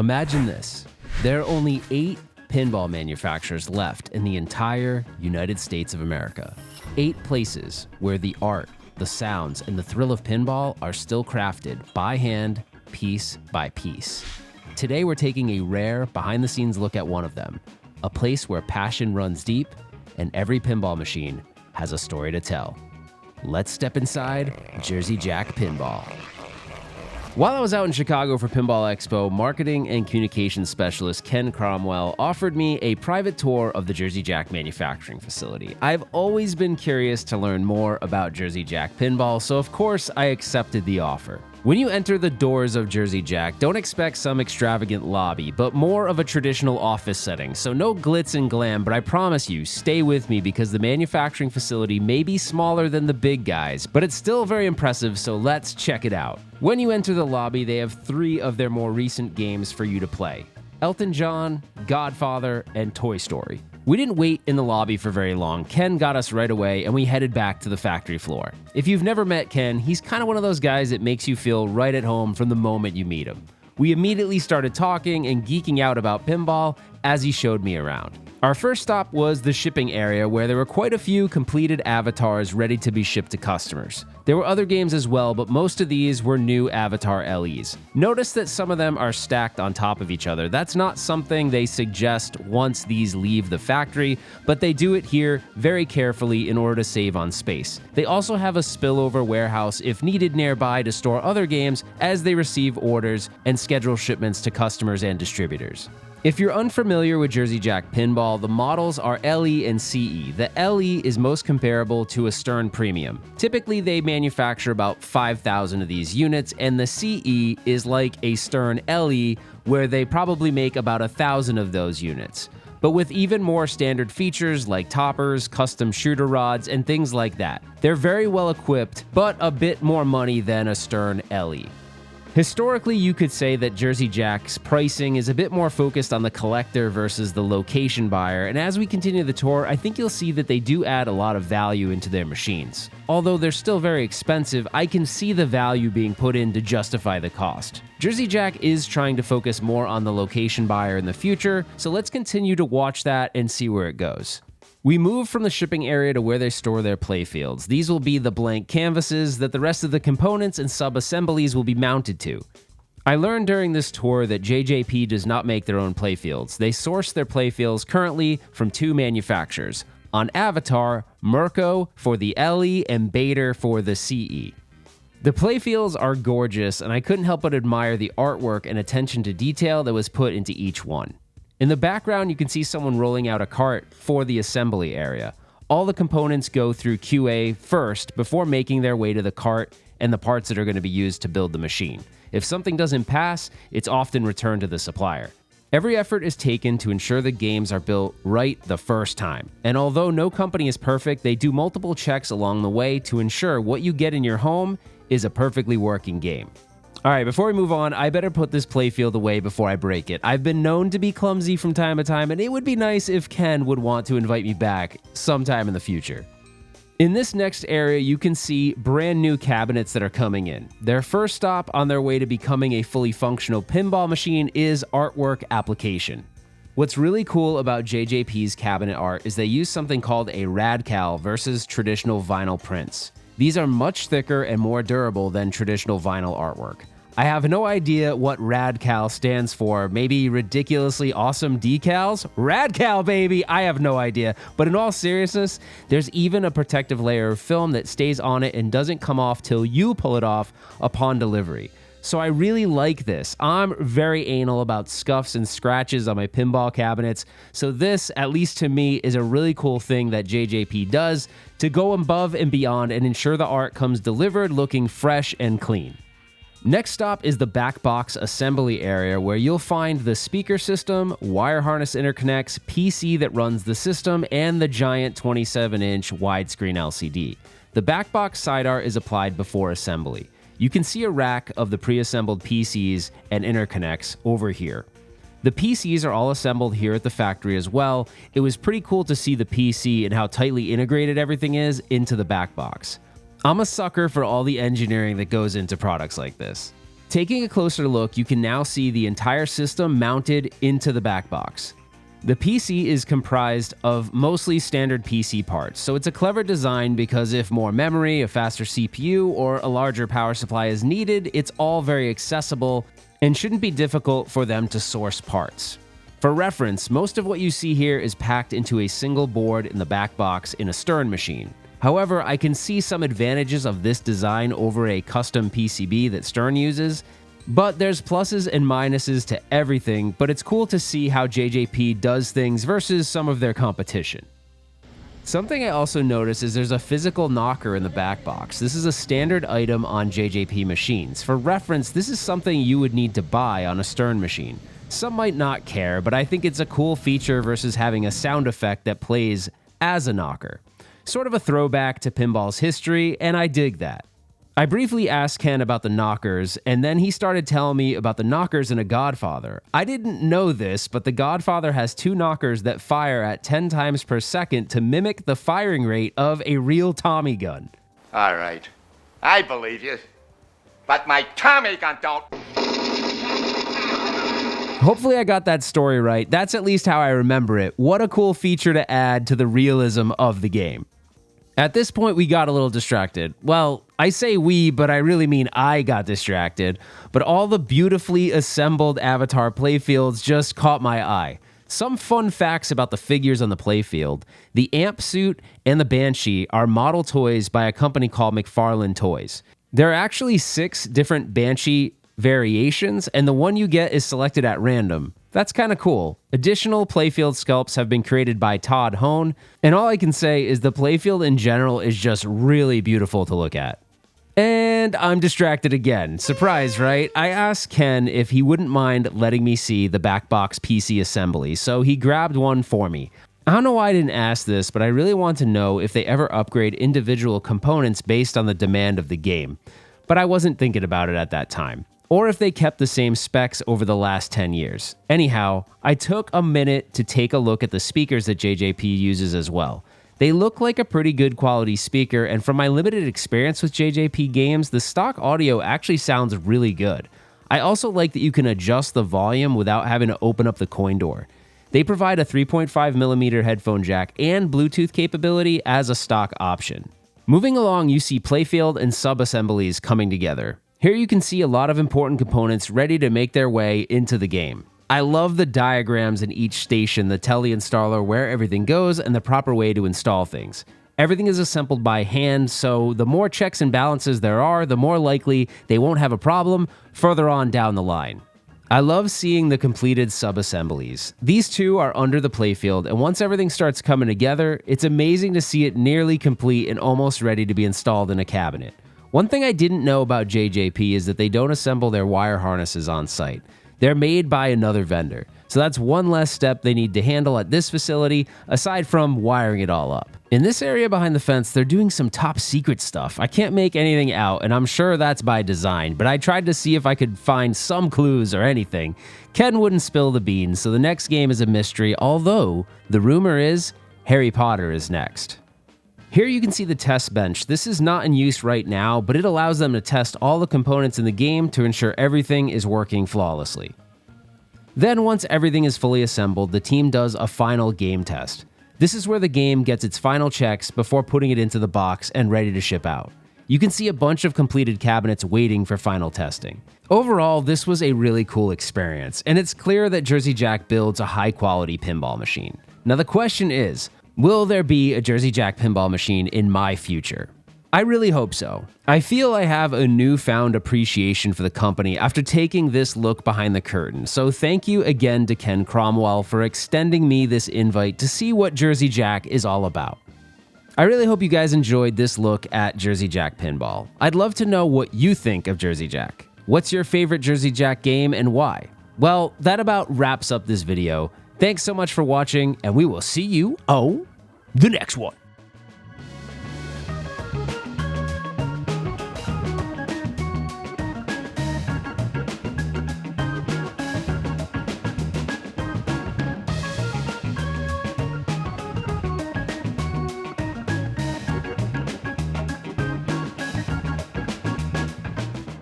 Imagine this. There are only 8 pinball manufacturers left in the entire United States of America. 8 places where the art, the sounds, and the thrill of pinball are still crafted by hand, piece by piece. Today we're taking a rare, behind-the-scenes look at one of them, a place where passion runs deep and every pinball machine has a story to tell. Let's step inside Jersey Jack Pinball. While I was out in Chicago for Pinball Expo, marketing and communications specialist Ken Cromwell offered me a private tour of the Jersey Jack manufacturing facility. I've always been curious to learn more about Jersey Jack Pinball, so of course I accepted the offer. When you enter the doors of Jersey Jack, don't expect some extravagant lobby, but more of a traditional office setting. So no glitz and glam, but I promise you, stay with me because the manufacturing facility may be smaller than the big guys, but it's still very impressive, so let's check it out. When you enter the lobby, they have 3 of their more recent games for you to play: Elton John, Godfather, and Toy Story. We didn't wait in the lobby for very long. Ken got us right away, and we headed back to the factory floor. If you've never met Ken, he's kind of one of those guys that makes you feel right at home from the moment you meet him. We immediately started talking and geeking out about pinball as he showed me around. Our first stop was the shipping area, where there were quite a few completed avatars ready to be shipped to customers. There were other games as well, but most of these were new avatar LEs. Notice that some of them are stacked on top of each other. That's not something they suggest once these leave the factory, but they do it here very carefully in order to save on space. They also have a spillover warehouse if needed nearby to store other games as they receive orders and schedule shipments to customers and distributors. If you're unfamiliar with Jersey Jack Pinball, the models are LE and CE. The LE is most comparable to a Stern Premium. Typically, they manufacture about 5,000 of these units, and the CE is like a Stern LE, where they probably make about 1,000 of those units, but with even more standard features like toppers, custom shooter rods, and things like that. They're very well equipped, but a bit more money than a Stern LE. Historically, you could say that Jersey Jack's pricing is a bit more focused on the collector versus the location buyer, and as we continue the tour, I think you'll see that they do add a lot of value into their machines. Although they're still very expensive, I can see the value being put in to justify the cost. Jersey Jack is trying to focus more on the location buyer in the future, so let's continue to watch that and see where it goes. We move from the shipping area to where they store their playfields. These will be the blank canvases that the rest of the components and sub-assemblies will be mounted to. I learned during this tour that JJP does not make their own playfields. They source their playfields currently from 2 manufacturers. On Avatar, Merco for the LE and Bader for the CE. The playfields are gorgeous, and I couldn't help but admire the artwork and attention to detail that was put into each one. In the background, you can see someone rolling out a cart for the assembly area. All the components go through QA first before making their way to the cart and the parts that are going to be used to build the machine. If something doesn't pass, it's often returned to the supplier. Every effort is taken to ensure the games are built right the first time. And although no company is perfect, they do multiple checks along the way to ensure what you get in your home is a perfectly working game. All right, before we move on, I better put this playfield away before I break it. I've been known to be clumsy from time to time, and it would be nice if Ken would want to invite me back sometime in the future. In this next area, you can see brand new cabinets that are coming in. Their first stop on their way to becoming a fully functional pinball machine is artwork application. What's really cool about JJP's cabinet art is they use something called a radcal versus traditional vinyl prints. These are much thicker and more durable than traditional vinyl artwork. I have no idea what RADCAL stands for. Maybe ridiculously awesome decals? RADCAL, baby! I have no idea. But in all seriousness, there's even a protective layer of film that stays on it and doesn't come off till you pull it off upon delivery. So I really like this. I'm very anal about scuffs and scratches on my pinball cabinets, so this, at least to me, is a really cool thing that JJP does to go above and beyond and ensure the art comes delivered looking fresh and clean. Next stop is the Backbox assembly area, where you'll find the speaker system, wire harness interconnects, PC that runs the system, and the giant 27-inch widescreen LCD. The Backbox side art is applied before assembly. You can see a rack of the pre-assembled PCs and interconnects over here. The PCs are all assembled here at the factory as well. It was pretty cool to see the PC and how tightly integrated everything is into the Backbox. I'm a sucker for all the engineering that goes into products like this. Taking a closer look, you can now see the entire system mounted into the Backbox. The PC is comprised of mostly standard PC parts, so it's a clever design because if more memory, a faster CPU, or a larger power supply is needed, it's all very accessible and shouldn't be difficult for them to source parts. For reference, most of what you see here is packed into a single board in the Backbox in a Stern machine. However, I can see some advantages of this design over a custom PCB that Stern uses, but there's pluses and minuses to everything, but it's cool to see how JJP does things versus some of their competition. Something I also noticed is there's a physical knocker in the Backbox. This is a standard item on JJP machines. For reference, this is something you would need to buy on a Stern machine. Some might not care, but I think it's a cool feature versus having a sound effect that plays as a knocker. Sort of a throwback to pinball's history, and I dig that. I briefly asked Ken about the knockers, and then he started telling me about the knockers in a Godfather. I didn't know this, but the Godfather has 2 knockers that fire at 10 times per second to mimic the firing rate of a real Tommy gun. All right, I believe you, but my Tommy gun don't. Hopefully I got that story right. That's at least how I remember it. What a cool feature to add to the realism of the game. At this point, we got a little distracted. Well, I say we, but I really mean I got distracted. But all the beautifully assembled Avatar playfields just caught my eye. Some fun facts about the figures on the playfield. The Amp Suit and the Banshee are model toys by a company called McFarlane Toys. There are actually 6 different Banshee variations, and the one you get is selected at random. That's kind of cool. Additional playfield sculpts have been created by Todd Hone, and all I can say is the playfield in general is just really beautiful to look at. And I'm distracted again. Surprise, right? I asked Ken if he wouldn't mind letting me see the Backbox PC assembly, so he grabbed one for me. I don't know why I didn't ask this, but I really want to know if they ever upgrade individual components based on the demand of the game. But I wasn't thinking about it at that time. Or if they kept the same specs over the last 10 years. Anyhow, I took a minute to take a look at the speakers that JJP uses as well. They look like a pretty good quality speaker, and from my limited experience with JJP games, the stock audio actually sounds really good. I also like that you can adjust the volume without having to open up the coin door. They provide a 3.5mm headphone jack and Bluetooth capability as a stock option. Moving along, you see Playfield and sub-assemblies coming together. Here you can see a lot of important components ready to make their way into the game. I love the diagrams in each station that tell the installer where everything goes and the proper way to install things. Everything is assembled by hand, so the more checks and balances there are, the more likely they won't have a problem further on down the line. I love seeing the completed sub-assemblies. These 2 are under the playfield, and once everything starts coming together, it's amazing to see it nearly complete and almost ready to be installed in a cabinet. One thing I didn't know about JJP is that they don't assemble their wire harnesses on site. They're made by another vendor, so that's one less step they need to handle at this facility, aside from wiring it all up. In this area behind the fence, they're doing some top secret stuff. I can't make anything out, and I'm sure that's by design, but I tried to see if I could find some clues or anything. Ken wouldn't spill the beans, so the next game is a mystery, although the rumor is Harry Potter is next. Here you can see the test bench. This is not in use right now, but it allows them to test all the components in the game to ensure everything is working flawlessly. Then once everything is fully assembled, the team does a final game test. This is where the game gets its final checks before putting it into the box and ready to ship out. You can see a bunch of completed cabinets waiting for final testing. Overall, this was a really cool experience, and it's clear that Jersey Jack builds a high-quality pinball machine. Now the question is, will there be a Jersey Jack pinball machine in my future? I really hope so. I feel I have a newfound appreciation for the company after taking this look behind the curtain, so thank you again to Ken Cromwell for extending me this invite to see what Jersey Jack is all about. I really hope you guys enjoyed this look at Jersey Jack Pinball. I'd love to know what you think of Jersey Jack. What's your favorite Jersey Jack game and why? Well, that about wraps up this video. Thanks so much for watching, and we will see you the next one.